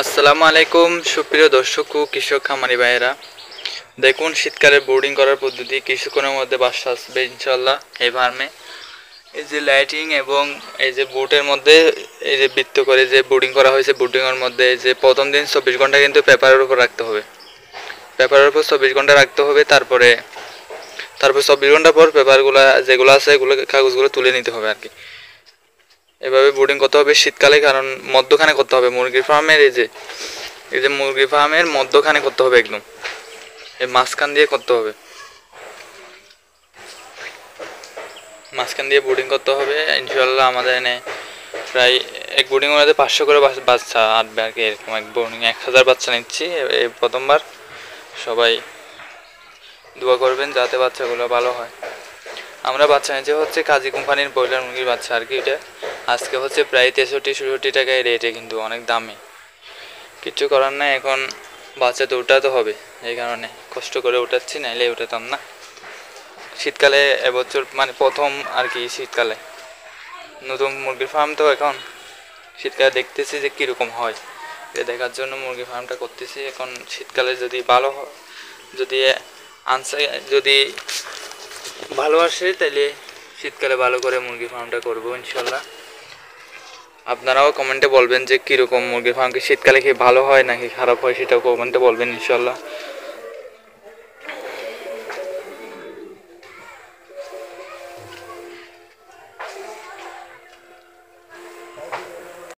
আসসালামু আলাইকুম সুপ্রিয় দর্শক ও কৃষক খামারি ভাইয়েরা। দেখুন শীতকালে বোর্ডিং করার পদ্ধতি কিছুক্ষণের মধ্যে বাসা আসবে ইনশাল্লাহ এই ফার্মে। এই যে লাইটিং এবং এই যে বোটের মধ্যে এই যে বৃত্ত করে যে বোর্ডিং করা হয়েছে, বোর্ডিংয়ের মধ্যে যে প্রথম দিন 24 ঘন্টা কিন্তু পেপারের উপর রাখতে হবে। পেপারের উপর 24 ঘন্টা রাখতে হবে, তারপর 24 ঘন্টা পর পেপারগুলো যেগুলো আছে এগুলো কাগজগুলো তুলে নিতে হবে আর কি। এভাবে বোর্ডিং করতে হবে শীতকালে, কারণ মধ্যখানে করতে হবে মুরগির ফার্মের এই যে মুরগি ফার্মের মধ্যখানে করতে হবে, একদম এই মাঝখান দিয়ে করতে হবে, মাঝখান দিয়ে বোর্ডিং করতে হবে ইনশাল্লাহ। আমাদের এনে প্রায় এক বোর্ডিংয়ের মধ্যে 500 করে বাচ্চা আটবে আর কি। এরকম এক বোর্ডিং 1000 বাচ্চা নিচ্ছি এই প্রথমবার। সবাই দোয়া করবেন যাতে বাচ্চাগুলো ভালো হয়। আমরা বাচ্চা নিচ্ছে হচ্ছে কাজী কোম্পানির ব্রয়লার মুরগির বাচ্চা আর কি। এটা আজকে হচ্ছে প্রায় 63-64 টাকায় রেটে, কিন্তু অনেক দামি। কিছু করার নাই, এখন বাচ্চা তো উঠাতে হবে, এই কারণে কষ্ট করে উঠাচ্ছি, নাইলে উঠাতাম না। শীতকালে এবছর মানে প্রথম আর কি, শীতকালে নতুন মুরগির ফার্ম তো এখন শীতকালে দেখতেছি যে কীরকম হয়, এটা দেখার জন্য মুরগি ফার্মটা করতেছি। এখন শীতকালে যদি ভালো যদি আনসার যদি ভালো আসে তাহলে শীতকালে ভালো করে মুরগি ফার্মটা করবো ইনশাল্লাহ। আপনারাও কমেন্টে বলবেন যে কীরকম মুরগির ফার্ম, কি শীতকালে কি ভালো হয় নাকি খারাপ হয়, সেটাও কমেন্টে বলবেন ইনশাল্লাহ।